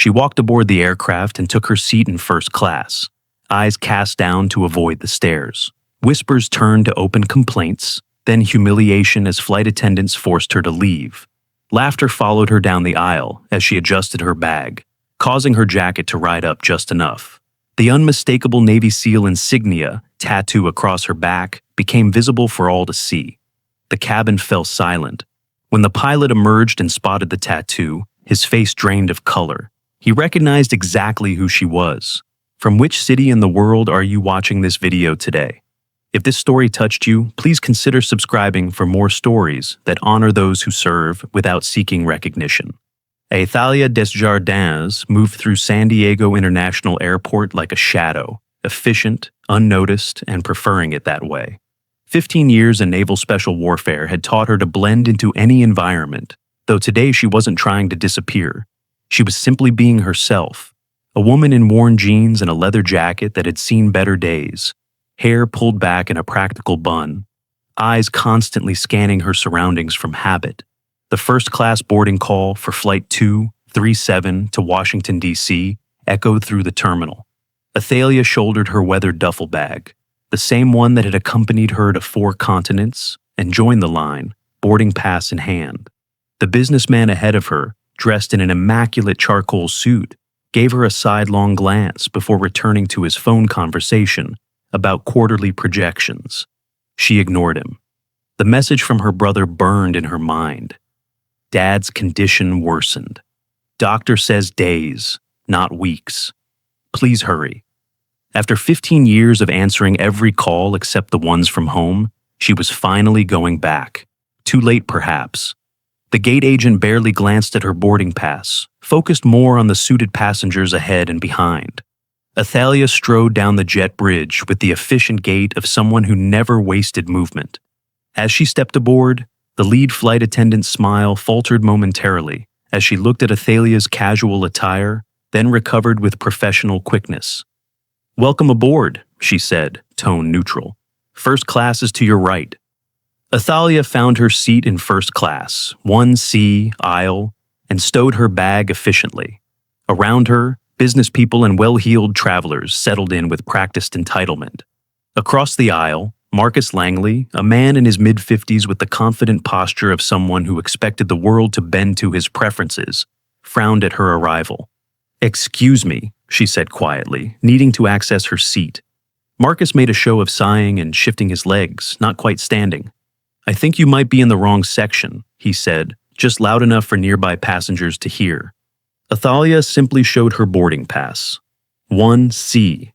She walked aboard the aircraft and took her seat in first class, eyes cast down to avoid the stares. Whispers turned to open complaints, then humiliation as flight attendants forced her to leave. Laughter followed her down the aisle as she adjusted her bag, causing her jacket to ride up just enough. The unmistakable Navy SEAL insignia tattoo across her back became visible for all to see. The cabin fell silent. When the pilot emerged and spotted the tattoo, his face drained of color. He recognized exactly who she was. From which city in the world are you watching this video today? If this story touched you, please consider subscribing for more stories that honor those who serve without seeking recognition. Athalia Desjardins moved through San Diego International Airport like a shadow, efficient, unnoticed, and preferring it that way. 15 years in naval special warfare had taught her to blend into any environment, though today she wasn't trying to disappear. She was simply being herself, a woman in worn jeans and a leather jacket that had seen better days, hair pulled back in a practical bun, eyes constantly scanning her surroundings from habit. The first-class boarding call for Flight 237 to Washington, D.C. echoed through the terminal. Athalia shouldered her weathered duffel bag, the same one that had accompanied her to 4 continents, and joined the line, boarding pass in hand. The businessman ahead of her, dressed in an immaculate charcoal suit, gave her a sidelong glance before returning to his phone conversation about quarterly projections. She ignored him. The message from her brother burned in her mind. Dad's condition worsened. Doctor says days, not weeks. Please hurry. After 15 years of answering every call except the ones from home, she was finally going back. Too late, perhaps. The gate agent barely glanced at her boarding pass, focused more on the suited passengers ahead and behind. Athalia strode down the jet bridge with the efficient gait of someone who never wasted movement. As she stepped aboard, the lead flight attendant's smile faltered momentarily as she looked at Athalia's casual attire, then recovered with professional quickness. "Welcome aboard," she said, tone neutral. "First class is to your right." Athalia found her seat in first class, 1C aisle, and stowed her bag efficiently. Around her, business people and well-heeled travelers settled in with practiced entitlement. Across the aisle, Marcus Langley, a man in his mid-50s with the confident posture of someone who expected the world to bend to his preferences, frowned at her arrival. "Excuse me," she said quietly, needing to access her seat. Marcus made a show of sighing and shifting his legs, not quite standing. "I think you might be in the wrong section," he said, just loud enough for nearby passengers to hear. Athalia simply showed her boarding pass. 1C.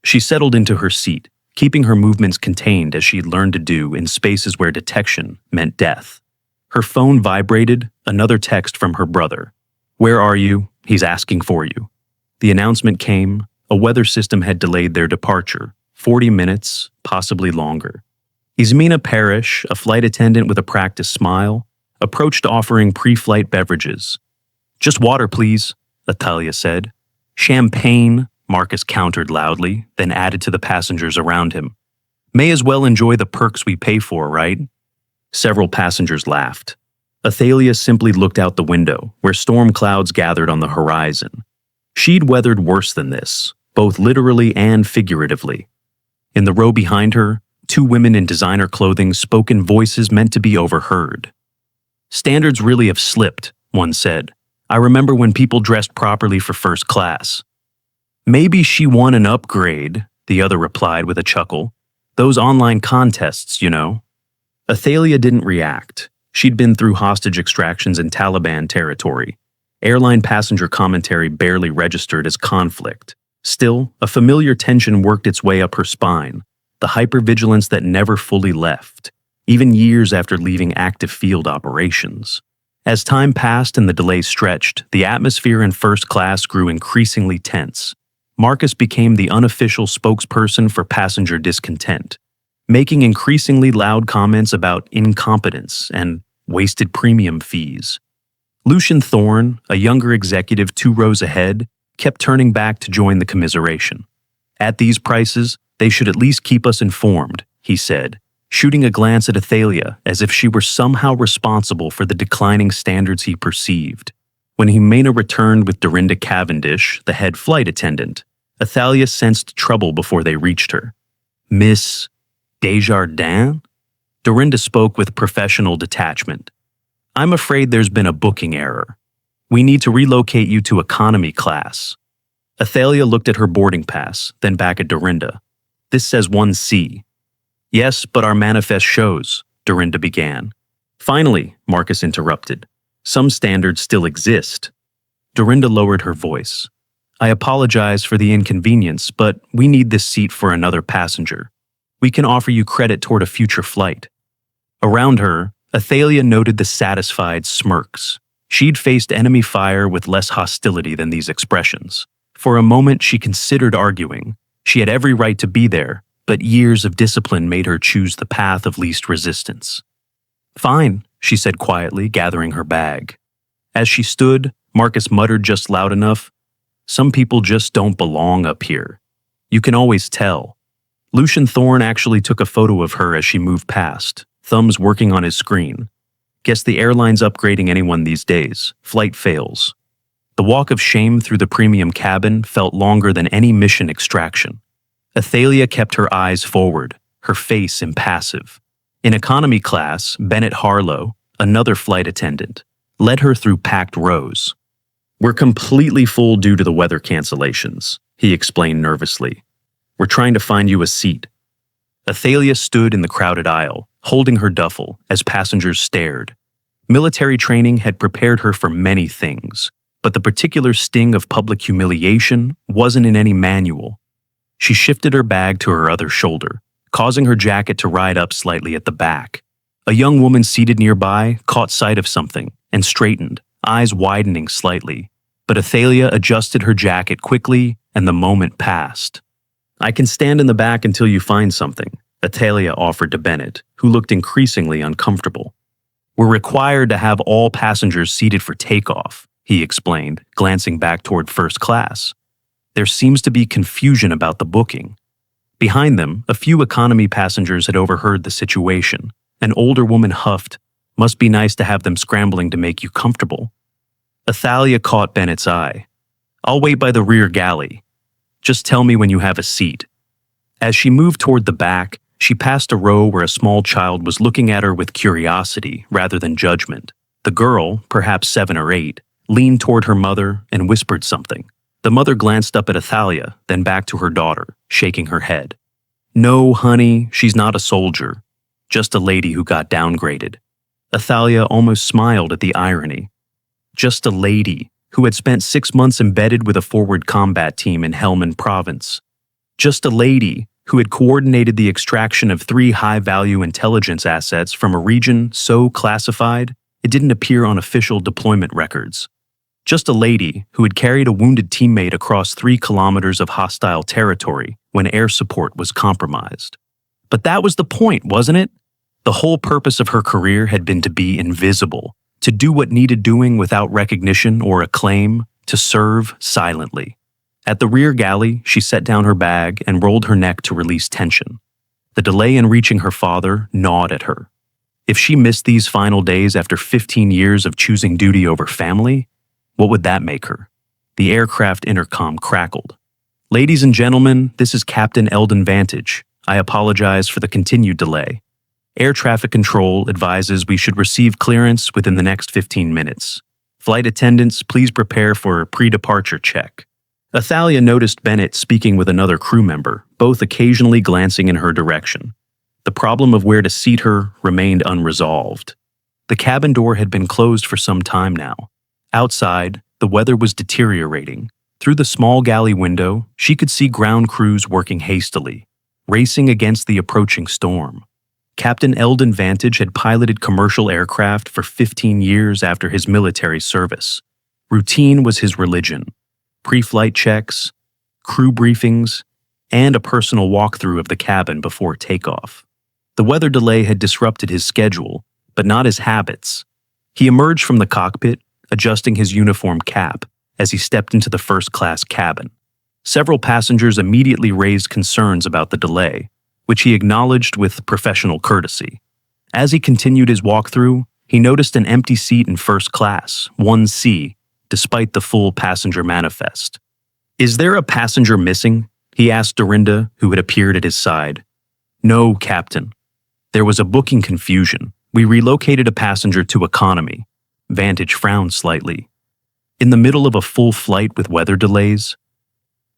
She settled into her seat, keeping her movements contained as she'd learned to do in spaces where detection meant death. Her phone vibrated, another text from her brother. "Where are you? He's asking for you." The announcement came. A weather system had delayed their departure, 40 minutes, possibly longer. Ismina Parrish, a flight attendant with a practiced smile, approached offering pre-flight beverages. "Just water, please," Athalia said. "Champagne," Marcus countered loudly, then added to the passengers around him. "May as well enjoy the perks we pay for, right?" Several passengers laughed. Athalia simply looked out the window, where storm clouds gathered on the horizon. She'd weathered worse than this, both literally and figuratively. In the row behind her, 2 women in designer clothing spoke in voices meant to be overheard. "Standards really have slipped," one said. "I remember when people dressed properly for first class." "Maybe she won an upgrade," the other replied with a chuckle. "Those online contests, you know." Athalia didn't react. She'd been through hostage extractions in Taliban territory. Airline passenger commentary barely registered as conflict. Still, a familiar tension worked its way up her spine, the hypervigilance that never fully left, even years after leaving active field operations. As time passed and the delay stretched, the atmosphere in first class grew increasingly tense. Marcus became the unofficial spokesperson for passenger discontent, making increasingly loud comments about incompetence and wasted premium fees. Lucian Thorne, a younger executive 2 rows ahead, kept turning back to join the commiseration. "At these prices, they should at least keep us informed," he said, shooting a glance at Athalia as if she were somehow responsible for the declining standards he perceived. When Humana returned with Dorinda Cavendish, the head flight attendant, Athalia sensed trouble before they reached her. "Miss Desjardins?" Dorinda spoke with professional detachment. "I'm afraid there's been a booking error. We need to relocate you to economy class." Athalia looked at her boarding pass, then back at Dorinda. "This says 1C. "Yes, but our manifest shows," Dorinda began. "Finally," Marcus interrupted, "some standards still exist." Dorinda lowered her voice. "I apologize for the inconvenience, but we need this seat for another passenger. We can offer you credit toward a future flight." Around her, Athalia noted the satisfied smirks. She'd faced enemy fire with less hostility than these expressions. For a moment, she considered arguing. She had every right to be there, but years of discipline made her choose the path of least resistance. "Fine," she said quietly, gathering her bag. As she stood, Marcus muttered just loud enough, "Some people just don't belong up here. You can always tell." Lucian Thorne actually took a photo of her as she moved past, thumbs working on his screen. Guess the airline's upgrading anyone these days. Flight fails. The walk of shame through the premium cabin felt longer than any mission extraction. Athalia kept her eyes forward, her face impassive. In economy class, Bennett Harlow, another flight attendant, led her through packed rows. "We're completely full due to the weather cancellations," he explained nervously. "We're trying to find you a seat." Athalia stood in the crowded aisle, holding her duffel as passengers stared. Military training had prepared her for many things, but the particular sting of public humiliation wasn't in any manual. She shifted her bag to her other shoulder, causing her jacket to ride up slightly at the back. A young woman seated nearby caught sight of something and straightened, eyes widening slightly. But Athalia adjusted her jacket quickly, and the moment passed. "I can stand in the back until you find something," Athalia offered to Bennett, who looked increasingly uncomfortable. "We're required to have all passengers seated for takeoff," he explained, glancing back toward first class. "There seems to be confusion about the booking." Behind them, a few economy passengers had overheard the situation. An older woman huffed, "Must be nice to have them scrambling to make you comfortable." Athalia caught Bennett's eye. "I'll wait by the rear galley. Just tell me when you have a seat." As she moved toward the back, she passed a row where a small child was looking at her with curiosity rather than judgment. The girl, perhaps 7 or 8, leaned toward her mother and whispered something. The mother glanced up at Athalia, then back to her daughter, shaking her head. "No, honey, she's not a soldier. Just a lady who got downgraded." Athalia almost smiled at the irony. Just a lady who had spent 6 months embedded with a forward combat team in Helmand Province. Just a lady who had coordinated the extraction of 3 high-value intelligence assets from a region so classified it didn't appear on official deployment records. Just a lady who had carried a wounded teammate across 3 kilometers of hostile territory when air support was compromised. But that was the point, wasn't it? The whole purpose of her career had been to be invisible, to do what needed doing without recognition or acclaim, to serve silently. At the rear galley, she set down her bag and rolled her neck to release tension. The delay in reaching her father gnawed at her. If she missed these final days after 15 years of choosing duty over family, what would that make her? The aircraft intercom crackled. "Ladies and gentlemen, this is Captain Eldon Vantage. I apologize for the continued delay. Air traffic control advises we should receive clearance within the next 15 minutes. Flight attendants, please prepare for a pre-departure check." Athalia noticed Bennett speaking with another crew member, both occasionally glancing in her direction. The problem of where to seat her remained unresolved. The cabin door had been closed for some time now. Outside, the weather was deteriorating. Through the small galley window, she could see ground crews working hastily, racing against the approaching storm. Captain Eldon Vantage had piloted commercial aircraft for 15 years after his military service. Routine was his religion. Pre-flight checks, crew briefings, and a personal walkthrough of the cabin before takeoff. The weather delay had disrupted his schedule, but not his habits. He emerged from the cockpit, adjusting his uniform cap as he stepped into the first-class cabin. Several passengers immediately raised concerns about the delay, which he acknowledged with professional courtesy. As he continued his walkthrough, he noticed an empty seat in first class, 1C, despite the full passenger manifest. "Is there a passenger missing?" he asked Dorinda, who had appeared at his side. "No, Captain. There was a booking confusion. We relocated a passenger to economy." Vantage frowned slightly. "In the middle of a full flight with weather delays?"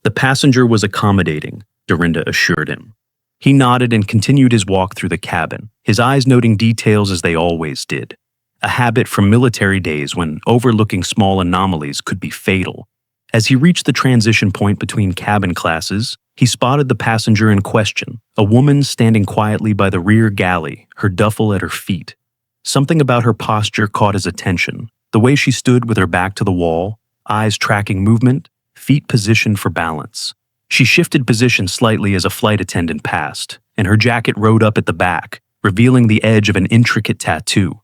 "The passenger was accommodating," Dorinda assured him. He nodded and continued his walk through the cabin, his eyes noting details as they always did. A habit from military days when overlooking small anomalies could be fatal. As he reached the transition point between cabin classes, he spotted the passenger in question, a woman standing quietly by the rear galley, her duffel at her feet. Something about her posture caught his attention, the way she stood with her back to the wall, eyes tracking movement, feet positioned for balance. She shifted position slightly as a flight attendant passed, and her jacket rode up at the back, revealing the edge of an intricate tattoo.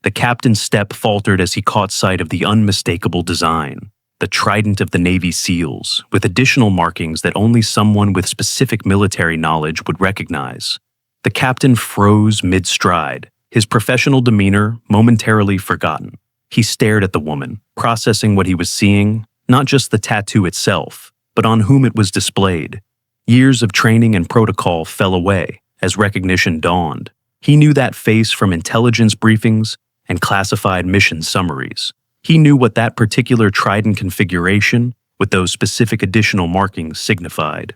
The captain's step faltered as he caught sight of the unmistakable design, the trident of the Navy SEALs, with additional markings that only someone with specific military knowledge would recognize. The captain froze mid-stride, his professional demeanor momentarily forgotten. He stared at the woman, processing what he was seeing, not just the tattoo itself, but on whom it was displayed. Years of training and protocol fell away as recognition dawned. He knew that face from intelligence briefings and classified mission summaries. He knew what that particular trident configuration, with those specific additional markings, signified.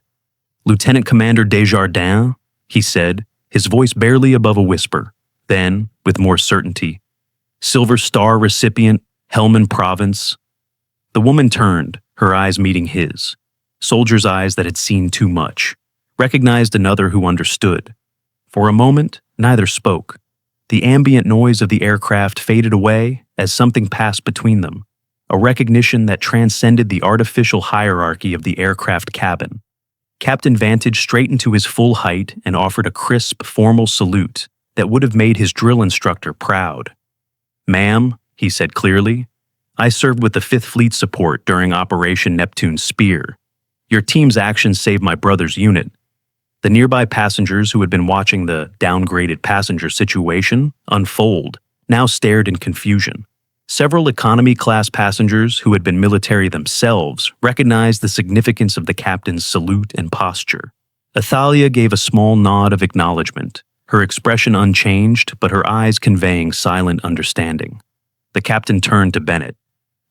"Lieutenant Commander Desjardins," he said, his voice barely above a whisper. Then, with more certainty, "Silver Star recipient, Helmand Province." The woman turned, her eyes meeting his. Soldier's eyes that had seen too much, recognized another who understood. For a moment, neither spoke. The ambient noise of the aircraft faded away as something passed between them, a recognition that transcended the artificial hierarchy of the aircraft cabin. Captain Vantage straightened to his full height and offered a crisp, formal salute that would have made his drill instructor proud. "Ma'am," he said clearly, "I served with the 5th Fleet support during Operation Neptune Spear. Your team's actions saved my brother's unit." The nearby passengers who had been watching the downgraded passenger situation unfold now stared in confusion. Several economy-class passengers who had been military themselves recognized the significance of the captain's salute and posture. Athalia gave a small nod of acknowledgement, her expression unchanged but her eyes conveying silent understanding. The captain turned to Bennett.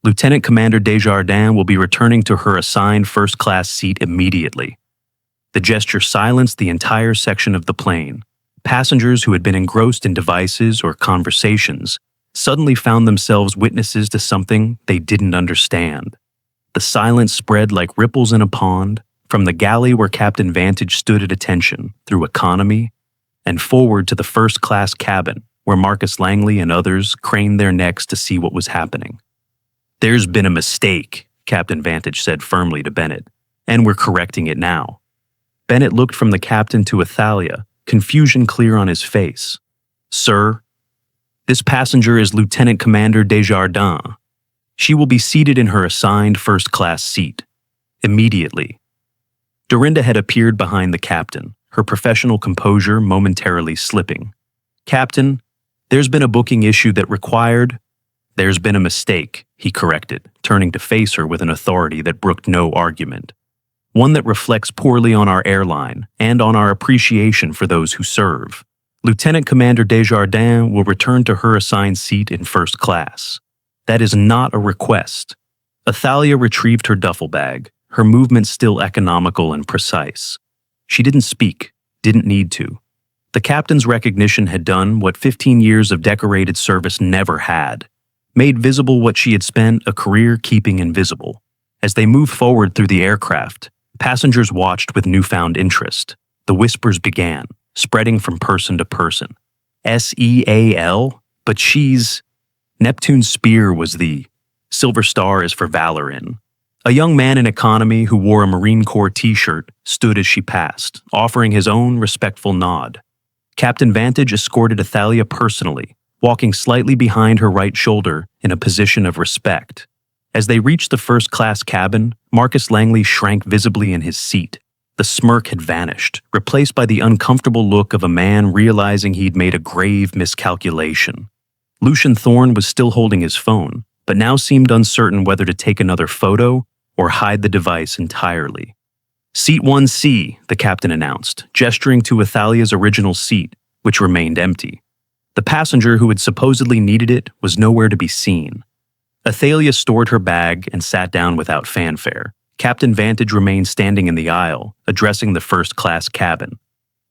"Lieutenant Commander Desjardins will be returning to her assigned first-class seat immediately." The gesture silenced the entire section of the plane. Passengers who had been engrossed in devices or conversations suddenly found themselves witnesses to something they didn't understand. The silence spread like ripples in a pond, from the galley where Captain Vantage stood at attention, through economy, and forward to the first-class cabin, where Marcus Langley and others craned their necks to see what was happening. "There's been a mistake," Captain Vantage said firmly to Bennett, "and we're correcting it now." Bennett looked from the captain to Athalia, confusion clear on his face. "Sir, this passenger is Lieutenant Commander Desjardins. She will be seated in her assigned first-class seat. Immediately." Dorinda had appeared behind the captain, her professional composure momentarily slipping. "Captain, there's been a booking issue that required—" "There's been a mistake," he corrected, turning to face her with an authority that brooked no argument. "One that reflects poorly on our airline and on our appreciation for those who serve. Lieutenant Commander Desjardins will return to her assigned seat in first class. That is not a request." Athalia retrieved her duffel bag, her movement still economical and precise. She didn't speak, didn't need to. The captain's recognition had done what 15 years of decorated service never had, made visible what she had spent a career keeping invisible. As they moved forward through the aircraft, passengers watched with newfound interest. The whispers began, spreading from person to person. "SEAL? But she's—" Neptune Spear was the Silver Star is for valor in. A young man in economy who wore a Marine Corps t-shirt stood as she passed, offering his own respectful nod. Captain Vantage escorted Athalia personally, walking slightly behind her right shoulder in a position of respect. As they reached the first-class cabin, Marcus Langley shrank visibly in his seat. The smirk had vanished, replaced by the uncomfortable look of a man realizing he'd made a grave miscalculation. Lucian Thorne was still holding his phone, but now seemed uncertain whether to take another photo or hide the device entirely. "Seat 1C, the captain announced, gesturing to Athalia's original seat, which remained empty. The passenger who had supposedly needed it was nowhere to be seen. Athalia stored her bag and sat down without fanfare. Captain Vantage remained standing in the aisle, addressing the first-class cabin.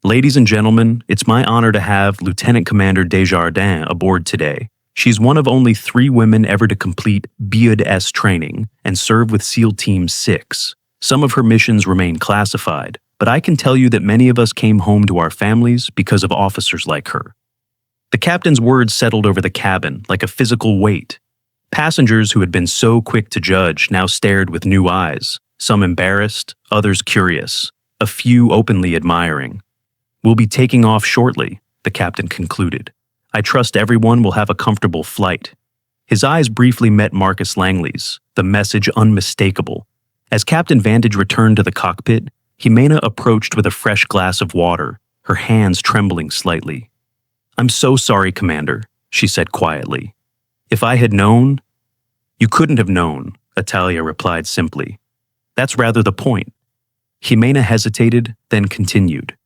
"Ladies and gentlemen, it's my honor to have Lieutenant Commander Desjardins aboard today. She's one of only 3 women ever to complete BUD-S training and serve with SEAL Team 6. Some of her missions remain classified, but I can tell you that many of us came home to our families because of officers like her." The captain's words settled over the cabin like a physical weight. Passengers who had been so quick to judge now stared with new eyes, some embarrassed, others curious, a few openly admiring. "We'll be taking off shortly," the captain concluded. "I trust everyone will have a comfortable flight." His eyes briefly met Marcus Langley's, the message unmistakable. As Captain Vantage returned to the cockpit, Jimena approached with a fresh glass of water, her hands trembling slightly. "I'm so sorry, Commander," she said quietly. "If I had known—" "You couldn't have known," Atalia replied simply. "That's rather the point." Jimena hesitated, then continued.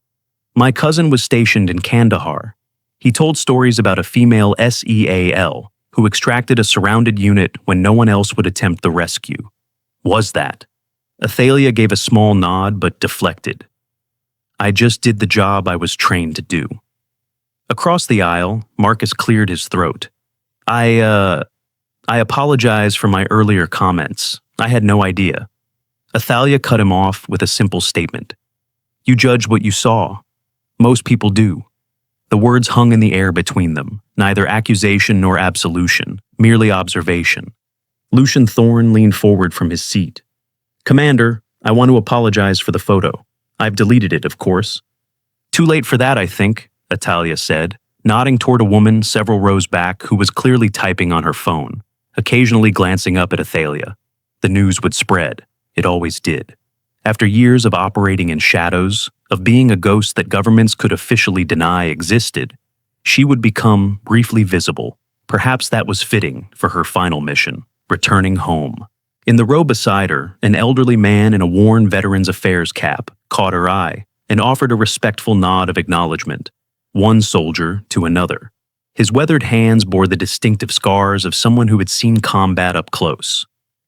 "My cousin was stationed in Kandahar. He told stories about a female SEAL who extracted a surrounded unit when no one else would attempt the rescue. Was that?" Athalia gave a small nod but deflected. "I just did the job I was trained to do." Across the aisle, Marcus cleared his throat. I apologize for my earlier comments. I had no idea." Athalia cut him off with a simple statement. "You judge what you saw. Most people do." The words hung in the air between them, neither accusation nor absolution, merely observation. Lucian Thorne leaned forward from his seat. "Commander, I want to apologize for the photo. I've deleted it, of course." "Too late for that, I think," Atalia said, nodding toward a woman several rows back who was clearly typing on her phone, occasionally glancing up at Athalia. The news would spread. It always did. After years of operating in shadows, of being a ghost that governments could officially deny existed, she would become briefly visible. Perhaps that was fitting for her final mission, returning home. In the row beside her, an elderly man in a worn Veterans Affairs cap caught her eye and offered a respectful nod of acknowledgement, one soldier to another. His weathered hands bore the distinctive scars of someone who had seen combat up close.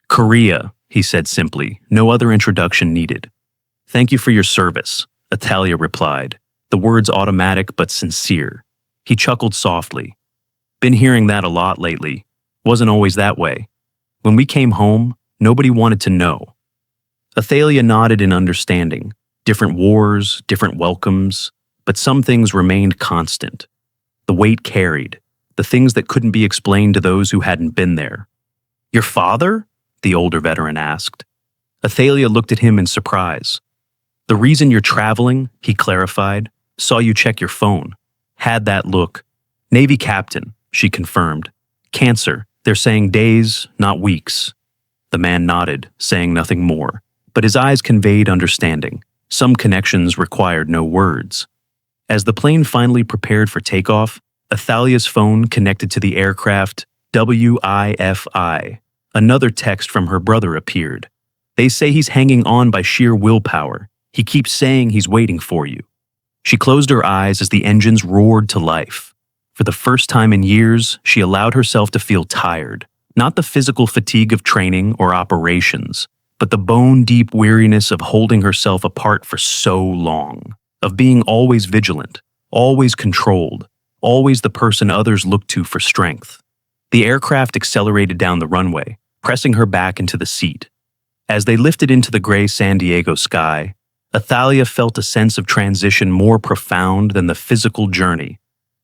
"Korea," he said simply, no other introduction needed. "Thank you for your service," Atalia replied, the words automatic but sincere. He chuckled softly. "Been hearing that a lot lately. Wasn't always that way. When we came home, nobody wanted to know." Athalia nodded in understanding. Different wars, different welcomes, but some things remained constant. The weight carried, the things that couldn't be explained to those who hadn't been there. "Your father?" the older veteran asked. Athalia looked at him in surprise. "The reason you're traveling," he clarified, "saw you check your phone. Had that look. Navy captain," she confirmed. "Cancer. They're saying days, not weeks." The man nodded, saying nothing more, but his eyes conveyed understanding. Some connections required no words. As the plane finally prepared for takeoff, Athalia's phone connected to the aircraft WIFI. Another text from her brother appeared. "They say he's hanging on by sheer willpower. He keeps saying he's waiting for you." She closed her eyes as the engines roared to life. For the first time in years, she allowed herself to feel tired, not the physical fatigue of training or operations, but the bone-deep weariness of holding herself apart for so long, of being always vigilant, always controlled, always the person others looked to for strength. The aircraft accelerated down the runway, pressing her back into the seat. As they lifted into the gray San Diego sky, Athalia felt a sense of transition more profound than the physical journey.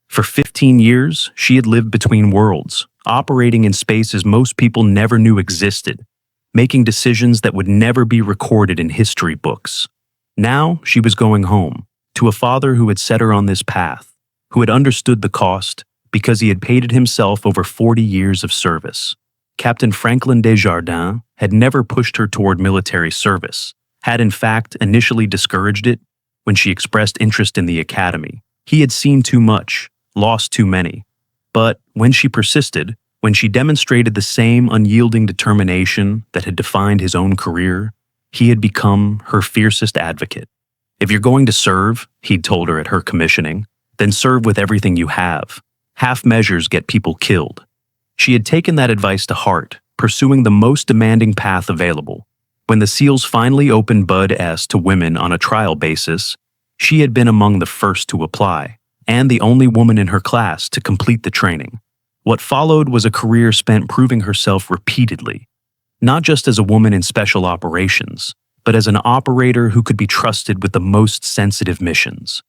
For 15 years, she had lived between worlds, operating in spaces most people never knew existed, making decisions that would never be recorded in history books. Now she was going home, to a father who had set her on this path, who had understood the cost because he had paid it himself over 40 years of service. Captain Franklin Desjardins had never pushed her toward military service, had in fact initially discouraged it when she expressed interest in the academy. He had seen too much, lost too many. But when she persisted, When she demonstrated the same unyielding determination that had defined his own career, he had become her fiercest advocate. "If you're going to serve," he'd told her at her commissioning, "then serve with everything you have. Half measures get people killed." She had taken that advice to heart, pursuing the most demanding path available. When the SEALs finally opened Bud S to women on a trial basis, she had been among the first to apply, and the only woman in her class to complete the training. What followed was a career spent proving herself repeatedly, not just as a woman in special operations, but as an operator who could be trusted with the most sensitive missions.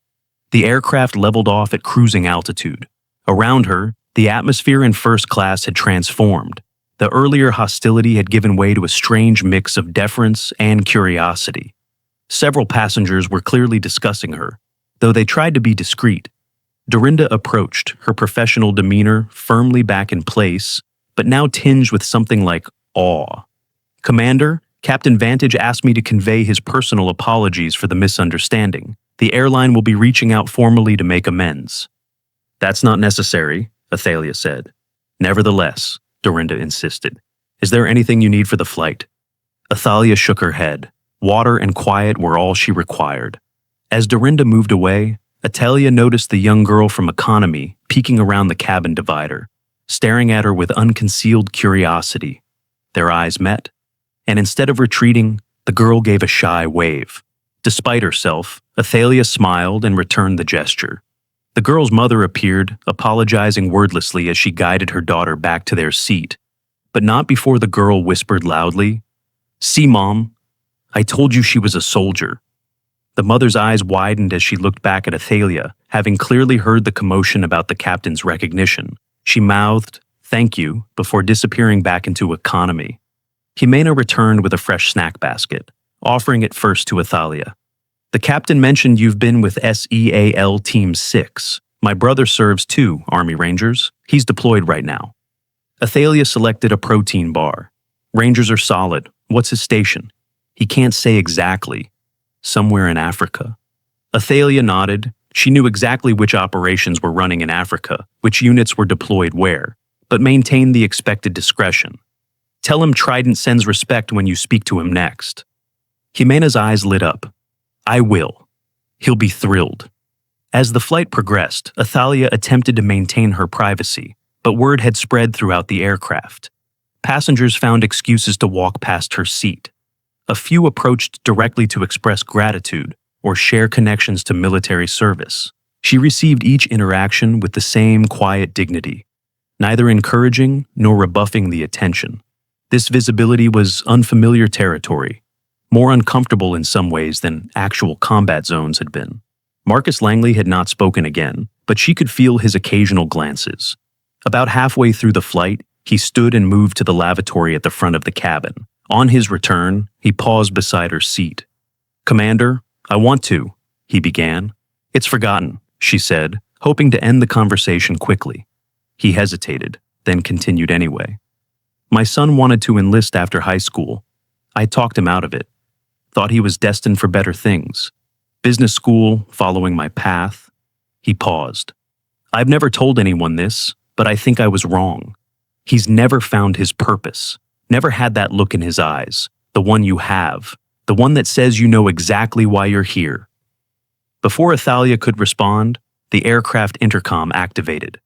The aircraft leveled off at cruising altitude. Around her, the atmosphere in first class had transformed. The earlier hostility had given way to a strange mix of deference and curiosity. Several passengers were clearly discussing her, though they tried to be discreet. Dorinda approached, her professional demeanor firmly back in place, but now tinged with something like awe. "Commander, Captain Vantage asked me to convey his personal apologies for the misunderstanding. The airline will be reaching out formally to make amends." "That's not necessary," Athalia said. "Nevertheless," Dorinda insisted, "is there anything you need for the flight?" Athalia shook her head. Water and quiet were all she required. As Dorinda moved away, Athalia noticed the young girl from economy peeking around the cabin divider, staring at her with unconcealed curiosity. Their eyes met, and instead of retreating, the girl gave a shy wave. Despite herself, Athalia smiled and returned the gesture. The girl's mother appeared, apologizing wordlessly as she guided her daughter back to their seat, but not before the girl whispered loudly, "See, Mom, I told you she was a soldier." The mother's eyes widened as she looked back at Athalia, having clearly heard the commotion about the captain's recognition. She mouthed, "Thank you," before disappearing back into economy. Jimena returned with a fresh snack basket, offering it first to Athalia. "The captain mentioned you've been with SEAL Team 6. My brother serves too, Army Rangers. He's deployed right now." Athalia selected a protein bar. "Rangers are solid. What's his station?" "He can't say exactly. Somewhere in Africa." Athalia nodded. She knew exactly which operations were running in Africa, which units were deployed where, but maintained the expected discretion. "Tell him Trident sends respect when you speak to him next." Jimena's eyes lit up. "I will. He'll be thrilled." As the flight progressed, Athalia attempted to maintain her privacy, but word had spread throughout the aircraft. Passengers found excuses to walk past her seat. A few approached directly to express gratitude or share connections to military service. She received each interaction with the same quiet dignity, neither encouraging nor rebuffing the attention. This visibility was unfamiliar territory, more uncomfortable in some ways than actual combat zones had been. Marcus Langley had not spoken again, but she could feel his occasional glances. About halfway through the flight, he stood and moved to the lavatory at the front of the cabin. On his return, he paused beside her seat. "Commander, I want to," he began. "It's forgotten," she said, hoping to end the conversation quickly. He hesitated, then continued anyway. "My son wanted to enlist after high school. I talked him out of it. Thought he was destined for better things. Business school, following my path." He paused. "I've never told anyone this, but I think I was wrong. He's never found his purpose. Never had that look in his eyes, the one you have, the one that says you know exactly why you're here." Before Athalia could respond, the aircraft intercom activated.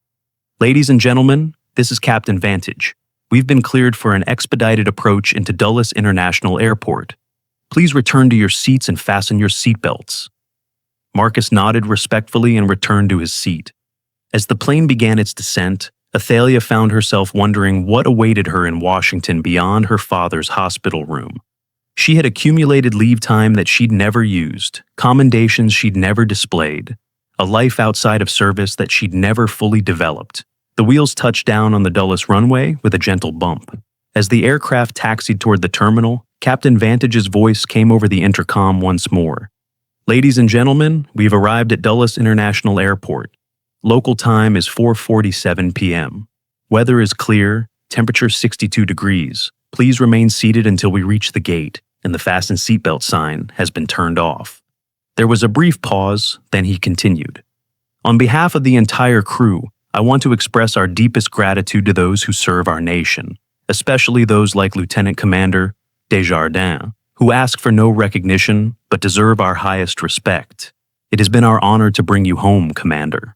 "Ladies and gentlemen, this is Captain Vantage. We've been cleared for an expedited approach into Dulles International Airport. Please return to your seats and fasten your seatbelts." Marcus nodded respectfully and returned to his seat. As the plane began its descent, Athalia found herself wondering what awaited her in Washington beyond her father's hospital room. She had accumulated leave time that she'd never used, commendations she'd never displayed, a life outside of service that she'd never fully developed. The wheels touched down on the Dulles runway with a gentle bump. As the aircraft taxied toward the terminal, Captain Vantage's voice came over the intercom once more. "Ladies and gentlemen, we've arrived at Dulles International Airport. Local time is 4:47 p.m. Weather is clear, temperature 62 degrees. Please remain seated until we reach the gate, and the fasten seatbelt sign has been turned off." There was a brief pause, then he continued. "On behalf of the entire crew, I want to express our deepest gratitude to those who serve our nation, especially those like Lieutenant Commander Desjardins, who ask for no recognition but deserve our highest respect. It has been our honor to bring you home, Commander."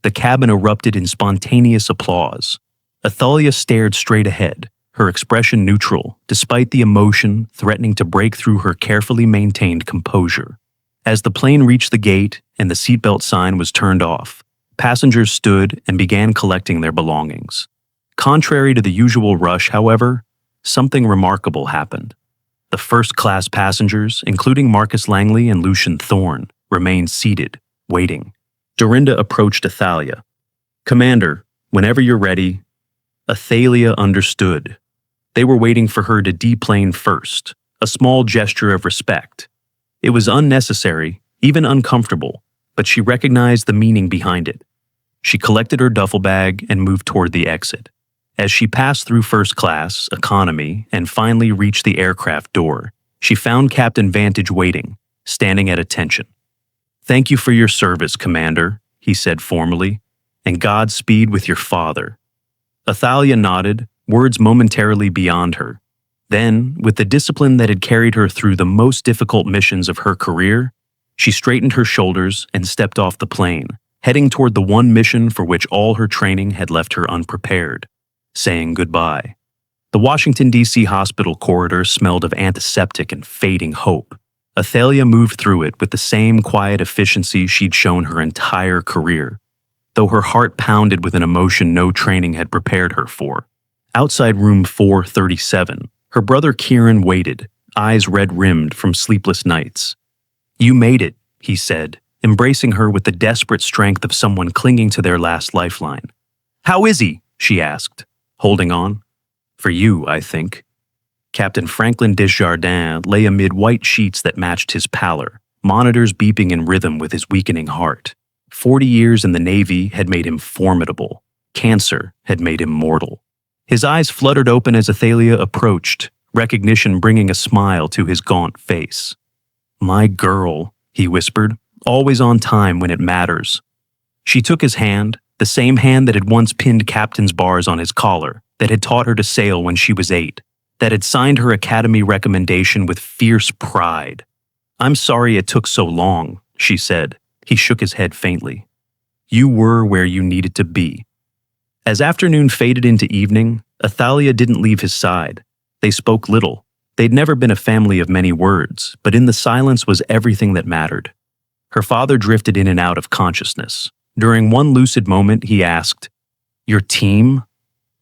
The cabin erupted in spontaneous applause. Athalia stared straight ahead, her expression neutral, despite the emotion threatening to break through her carefully maintained composure. As the plane reached the gate and the seatbelt sign was turned off, passengers stood and began collecting their belongings. Contrary to the usual rush, however, something remarkable happened. The first-class passengers, including Marcus Langley and Lucian Thorne, remained seated, waiting. Dorinda approached Athalia. "Commander, whenever you're ready." Athalia understood. They were waiting for her to deplane first, a small gesture of respect. It was unnecessary, even uncomfortable, but she recognized the meaning behind it. She collected her duffel bag and moved toward the exit. As she passed through first class, economy, and finally reached the aircraft door, she found Captain Vantage waiting, standing at attention. "Thank you for your service, Commander," he said formally, "and Godspeed with your father." Athalia nodded, words momentarily beyond her. Then, with the discipline that had carried her through the most difficult missions of her career, she straightened her shoulders and stepped off the plane, heading toward the one mission for which all her training had left her unprepared, saying goodbye. The Washington, D.C. hospital corridor smelled of antiseptic and fading hope. Athalia moved through it with the same quiet efficiency she'd shown her entire career, though her heart pounded with an emotion no training had prepared her for. Outside room 437, her brother Kieran waited, eyes red-rimmed from sleepless nights. "You made it," he said, embracing her with the desperate strength of someone clinging to their last lifeline. "How is he?" she asked, holding on. "For you, I think." Captain Franklin Desjardins lay amid white sheets that matched his pallor, monitors beeping in rhythm with his weakening heart. 40 years in the Navy had made him formidable. Cancer had made him mortal. His eyes fluttered open as Athalia approached, recognition bringing a smile to his gaunt face. "My girl," he whispered, "always on time when it matters." She took his hand, the same hand that had once pinned captain's bars on his collar, that had taught her to sail when she was 8, that had signed her academy recommendation with fierce pride. "I'm sorry it took so long," she said. He shook his head faintly. "You were where you needed to be." As afternoon faded into evening, Athalia didn't leave his side. They spoke little. They'd never been a family of many words, but in the silence was everything that mattered. Her father drifted in and out of consciousness. During one lucid moment, he asked, "Your team?"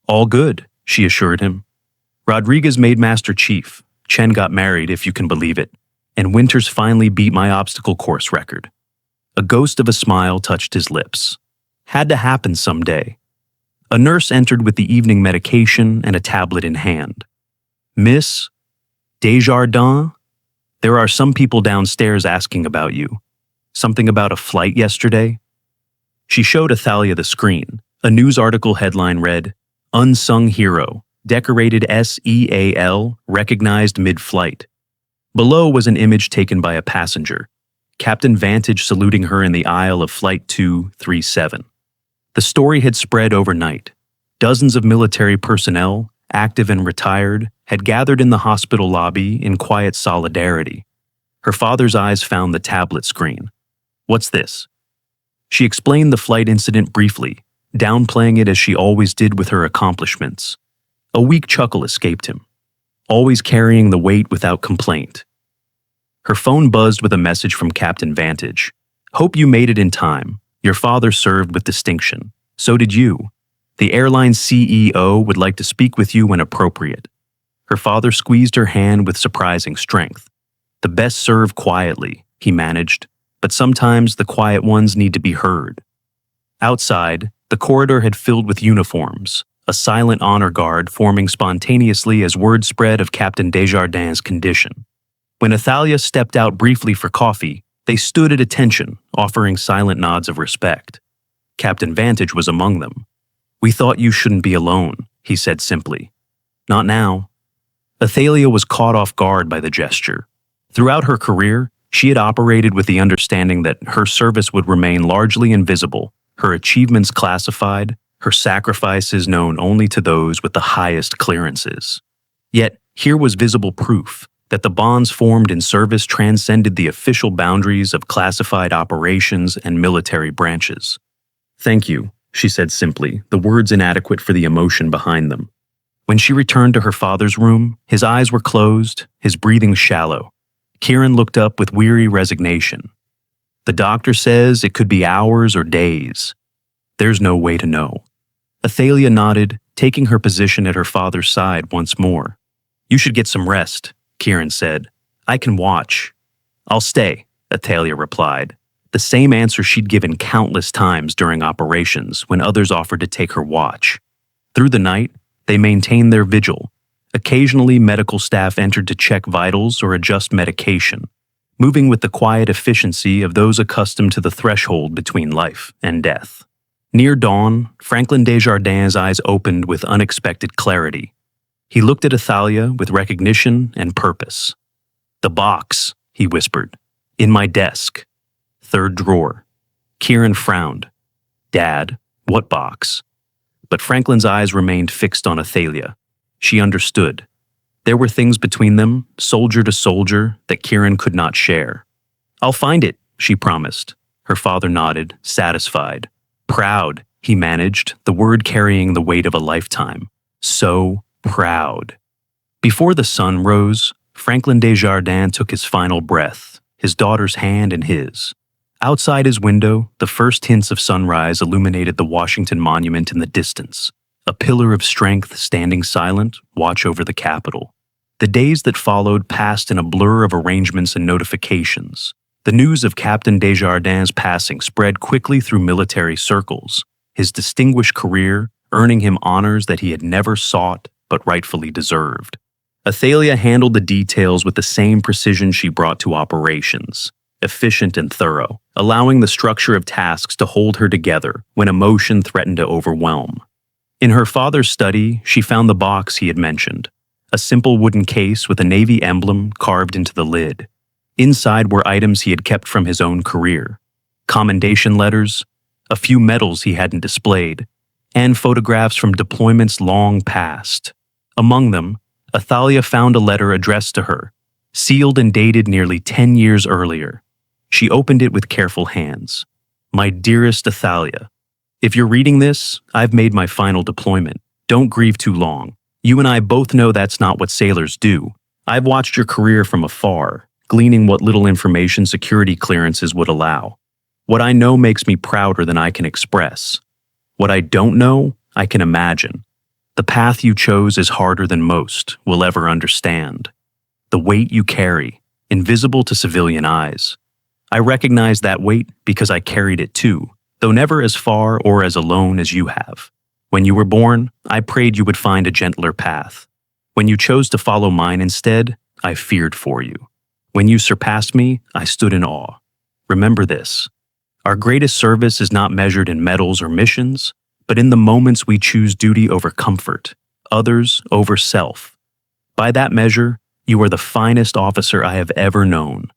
"All good," she assured him. "Rodriguez made Master Chief. Chen got married, if you can believe it. And Winters finally beat my obstacle course record." A ghost of a smile touched his lips. Had to happen someday. A nurse entered with the evening medication and a tablet in hand. "Miss Desjardins? There are some people downstairs asking about you. Something about a flight yesterday?" She showed Athalia the screen. A news article headline read, "Unsung Hero, Decorated SEAL, Recognized Mid-Flight." Below was an image taken by a passenger, Captain Vantage saluting her in the aisle of Flight 237. The story had spread overnight. Dozens of military personnel, active and retired, had gathered in the hospital lobby in quiet solidarity. Her father's eyes found the tablet screen. "What's this?" She explained the flight incident briefly, downplaying it as she always did with her accomplishments. A weak chuckle escaped him. Always carrying the weight without complaint. Her phone buzzed with a message from Captain Vantage. "Hope you made it in time. Your father served with distinction. So did you. The airline CEO would like to speak with you when appropriate." Her father squeezed her hand with surprising strength. "The best serve quietly," he managed, "but sometimes the quiet ones need to be heard." Outside, the corridor had filled with uniforms, a silent honor guard forming spontaneously as word spread of Captain Desjardins' condition. When Athalia stepped out briefly for coffee, they stood at attention, offering silent nods of respect. Captain Vantage was among them. "We thought you shouldn't be alone," he said simply. "Not now." Athalia was caught off guard by the gesture. Throughout her career, she had operated with the understanding that her service would remain largely invisible, her achievements classified, her sacrifices known only to those with the highest clearances. Yet, here was visible proof that the bonds formed in service transcended the official boundaries of classified operations and military branches. "Thank you," she said simply, the words inadequate for the emotion behind them. When she returned to her father's room, his eyes were closed, his breathing shallow. Kieran looked up with weary resignation. "The doctor says it could be hours or days. There's no way to know." Athalia nodded, taking her position at her father's side once more. "You should get some rest," Kieran said. "I can watch." "I'll stay," Athalia replied, the same answer she'd given countless times during operations when others offered to take her watch. Through the night, they maintained their vigil. Occasionally, medical staff entered to check vitals or adjust medication, moving with the quiet efficiency of those accustomed to the threshold between life and death. Near dawn, Franklin Desjardins' eyes opened with unexpected clarity. He looked at Athalia with recognition and purpose. "The box," he whispered. "In my desk. Third drawer." Kieran frowned. "Dad, what box?" But Franklin's eyes remained fixed on Athalia. She understood. There were things between them, soldier to soldier, that Kieran could not share. "I'll find it," she promised. Her father nodded, satisfied. "Proud," he managed, the word carrying the weight of a lifetime. So proud. Before the sun rose, Franklin Desjardins took his final breath, his daughter's hand in his. Outside his window, the first hints of sunrise illuminated the Washington Monument in the distance, a pillar of strength standing silent, watch over the Capitol. The days that followed passed in a blur of arrangements and notifications. The news of Captain Desjardins' passing spread quickly through military circles, his distinguished career earning him honors that he had never sought but rightfully deserved. Athalia handled the details with the same precision she brought to operations, efficient and thorough, allowing the structure of tasks to hold her together when emotion threatened to overwhelm. In her father's study, she found the box he had mentioned, a simple wooden case with a Navy emblem carved into the lid. Inside were items he had kept from his own career, commendation letters, a few medals he hadn't displayed, and photographs from deployments long past. Among them, Athalia found a letter addressed to her, sealed and dated nearly 10 years earlier. She opened it with careful hands. "My dearest Athalia, if you're reading this, I've made my final deployment. Don't grieve too long. You and I both know that's not what sailors do. I've watched your career from afar, gleaning what little information security clearances would allow. What I know makes me prouder than I can express. What I don't know, I can imagine. The path you chose is harder than most will ever understand. The weight you carry, invisible to civilian eyes. I recognize that weight because I carried it too, though never as far or as alone as you have. When you were born, I prayed you would find a gentler path. When you chose to follow mine instead, I feared for you. When you surpassed me, I stood in awe. Remember this. Our greatest service is not measured in medals or missions, but in the moments we choose duty over comfort, others over self. By that measure, you are the finest officer I have ever known.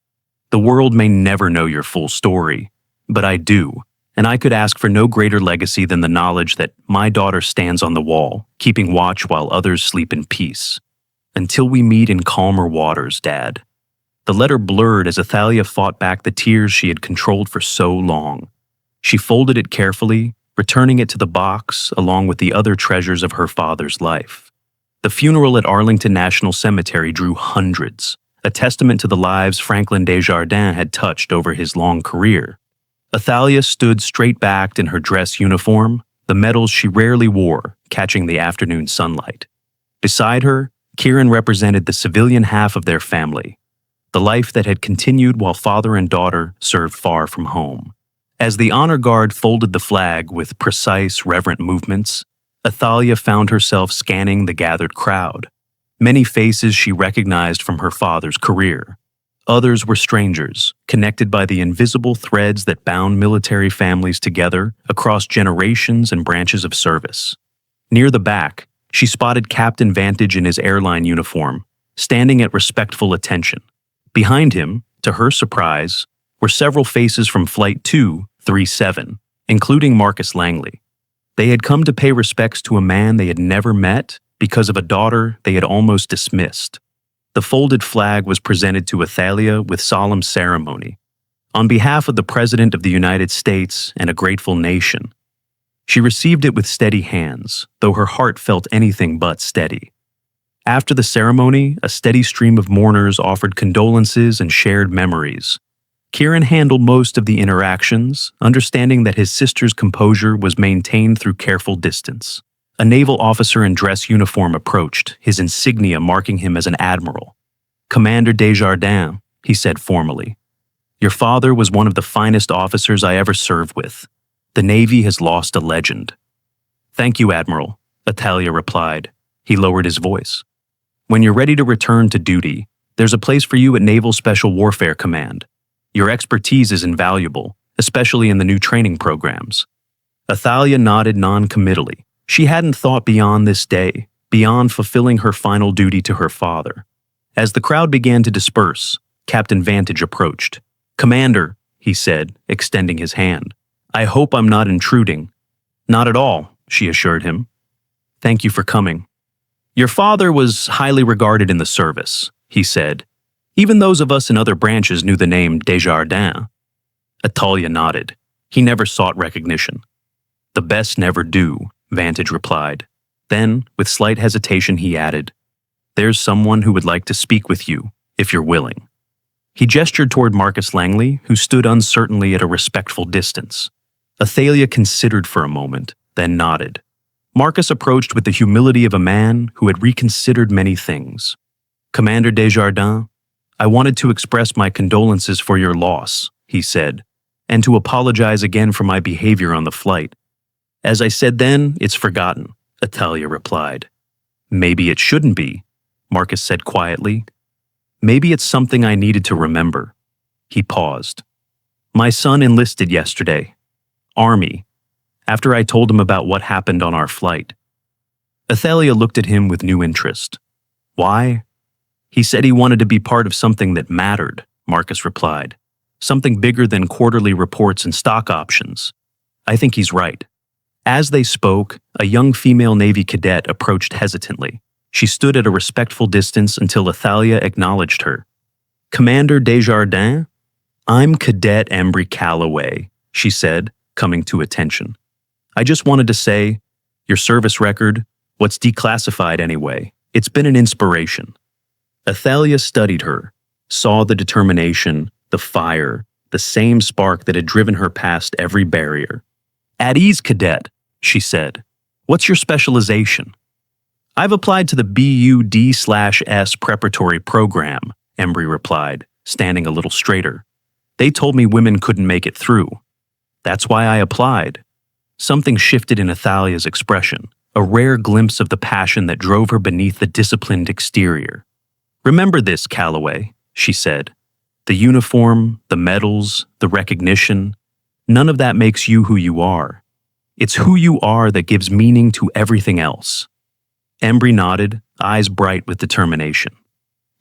The world may never know your full story, but I do, and I could ask for no greater legacy than the knowledge that my daughter stands on the wall, keeping watch while others sleep in peace. Until we meet in calmer waters, Dad." The letter blurred as Athalia fought back the tears she had controlled for so long. She folded it carefully, returning it to the box along with the other treasures of her father's life. The funeral at Arlington National Cemetery drew hundreds, a testament to the lives Franklin Desjardins had touched over his long career. Athalia stood straight-backed in her dress uniform, the medals she rarely wore catching the afternoon sunlight. Beside her, Kieran represented the civilian half of their family, the life that had continued while father and daughter served far from home. As the honor guard folded the flag with precise, reverent movements, Athalia found herself scanning the gathered crowd. Many faces she recognized from her father's career. Others were strangers, connected by the invisible threads that bound military families together across generations and branches of service. Near the back, she spotted Captain Vantage in his airline uniform, standing at respectful attention. Behind him, to her surprise, were several faces from Flight 237, including Marcus Langley. They had come to pay respects to a man they had never met because of a daughter they had almost dismissed. The folded flag was presented to Athalia with solemn ceremony, on behalf of the President of the United States and a grateful nation. She received it with steady hands, though her heart felt anything but steady. After the ceremony, a steady stream of mourners offered condolences and shared memories. Kieran handled most of the interactions, understanding that his sister's composure was maintained through careful distance. A naval officer in dress uniform approached, his insignia marking him as an admiral. "Commander Desjardins," he said formally. "Your father was one of the finest officers I ever served with. The Navy has lost a legend." "Thank you, Admiral," Athalia replied. He lowered his voice. "When you're ready to return to duty, there's a place for you at Naval Special Warfare Command. Your expertise is invaluable, especially in the new training programs." Athalia nodded non-committally. She hadn't thought beyond this day, beyond fulfilling her final duty to her father. As the crowd began to disperse, Captain Vantage approached. "Commander," he said, extending his hand. "I hope I'm not intruding." "Not at all," she assured him. "Thank you for coming." "Your father was highly regarded in the service," he said. "Even those of us in other branches knew the name Desjardins." Athalia nodded. "He never sought recognition." "The best never do," Vantage replied. Then, with slight hesitation, he added, "There's someone who would like to speak with you, if you're willing." He gestured toward Marcus Langley, who stood uncertainly at a respectful distance. Athalia considered for a moment, then nodded. Marcus approached with the humility of a man who had reconsidered many things. "Commander Desjardins, I wanted to express my condolences for your loss," he said, "and to apologize again for my behavior on the flight." "As I said then, it's forgotten," Athalia replied. "Maybe it shouldn't be," Marcus said quietly. "Maybe it's something I needed to remember." He paused. "My son enlisted yesterday. Army. After I told him about what happened on our flight." Athalia looked at him with new interest. "Why?" "He said he wanted to be part of something that mattered," Marcus replied. "Something bigger than quarterly reports and stock options. I think he's right." As they spoke, a young female Navy cadet approached hesitantly. She stood at a respectful distance until Athalia acknowledged her. "Commander Desjardins? I'm Cadet Embry Calloway," she said, coming to attention. "I just wanted to say, your service record, what's declassified anyway, it's been an inspiration." Athalia studied her, saw the determination, the fire, the same spark that had driven her past every barrier. "At ease, cadet," she said. "What's your specialization?" "I've applied to the BUD/S preparatory program," Embry replied, standing a little straighter. "They told me women couldn't make it through. That's why I applied." Something shifted in Athalia's expression, a rare glimpse of the passion that drove her beneath the disciplined exterior. "Remember this, Calloway," she said. "The uniform, the medals, the recognition, none of that makes you who you are. It's who you are that gives meaning to everything else." Embry nodded, eyes bright with determination.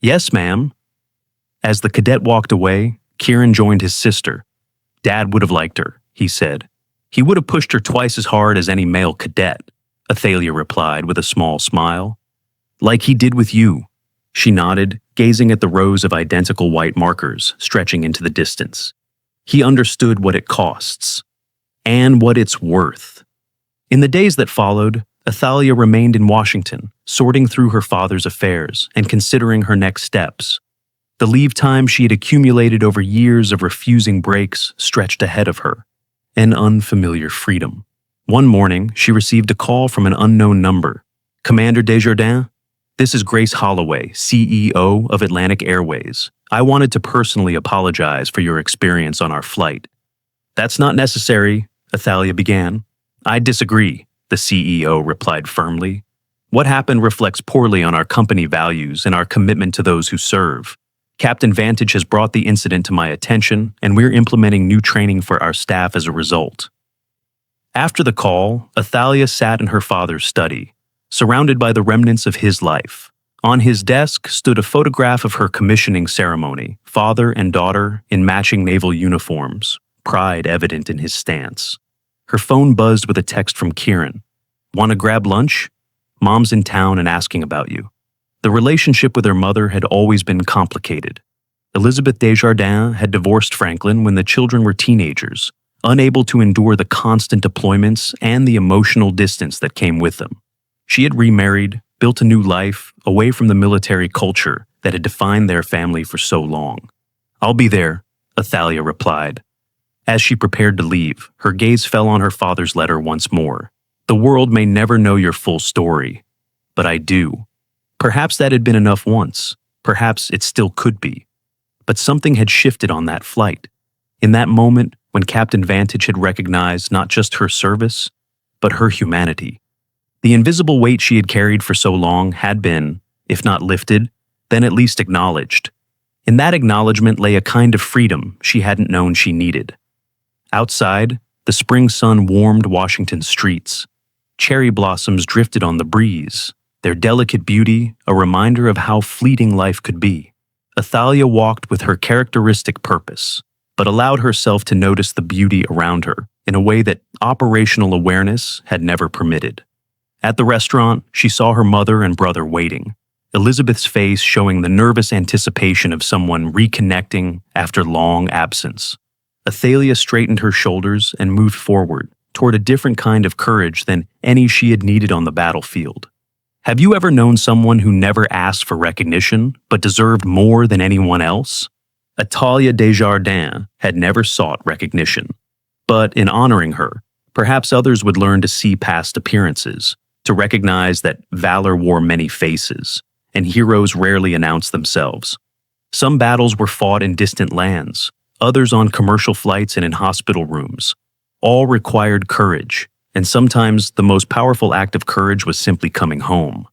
"Yes, ma'am." As the cadet walked away, Kieran joined his sister. "Dad would have liked her," he said. "He would have pushed her twice as hard as any male cadet," Athalia replied with a small smile. "Like he did with you." She nodded, gazing at the rows of identical white markers stretching into the distance. "He understood what it costs. And what it's worth." In the days that followed, Athalia remained in Washington, sorting through her father's affairs and considering her next steps. The leave time she had accumulated over years of refusing breaks stretched ahead of her, an unfamiliar freedom. One morning, she received a call from an unknown number. "Commander Desjardins, this is Grace Holloway, CEO of Atlantic Airways. I wanted to personally apologize for your experience on our flight." "That's not necessary," Athalia began. "I disagree," the CEO replied firmly. "What happened reflects poorly on our company values and our commitment to those who serve. Captain Vantage has brought the incident to my attention, and we're implementing new training for our staff as a result." After the call, Athalia sat in her father's study, surrounded by the remnants of his life. On his desk stood a photograph of her commissioning ceremony, father and daughter in matching naval uniforms, pride evident in his stance. Her phone buzzed with a text from Kieran. "Want to grab lunch? Mom's in town and asking about you." The relationship with her mother had always been complicated. Elizabeth Desjardins had divorced Franklin when the children were teenagers, unable to endure the constant deployments and the emotional distance that came with them. She had remarried, built a new life, away from the military culture that had defined their family for so long. "I'll be there," Athalia replied. As she prepared to leave, her gaze fell on her father's letter once more. "The world may never know your full story, but I do." Perhaps that had been enough once. Perhaps it still could be. But something had shifted on that flight. In that moment, when Captain Vantage had recognized not just her service, but her humanity. The invisible weight she had carried for so long had been, if not lifted, then at least acknowledged. In that acknowledgement lay a kind of freedom she hadn't known she needed. Outside, the spring sun warmed Washington's streets. Cherry blossoms drifted on the breeze, their delicate beauty a reminder of how fleeting life could be. Athalia walked with her characteristic purpose, but allowed herself to notice the beauty around her in a way that operational awareness had never permitted. At the restaurant, she saw her mother and brother waiting, Elizabeth's face showing the nervous anticipation of someone reconnecting after long absence. Athalia straightened her shoulders and moved forward toward a different kind of courage than any she had needed on the battlefield. Have you ever known someone who never asked for recognition but deserved more than anyone else? Athalia Desjardins had never sought recognition. But in honoring her, perhaps others would learn to see past appearances, to recognize that valor wore many faces, and heroes rarely announced themselves. Some battles were fought in distant lands, others on commercial flights and in hospital rooms. All required courage, and sometimes the most powerful act of courage was simply coming home.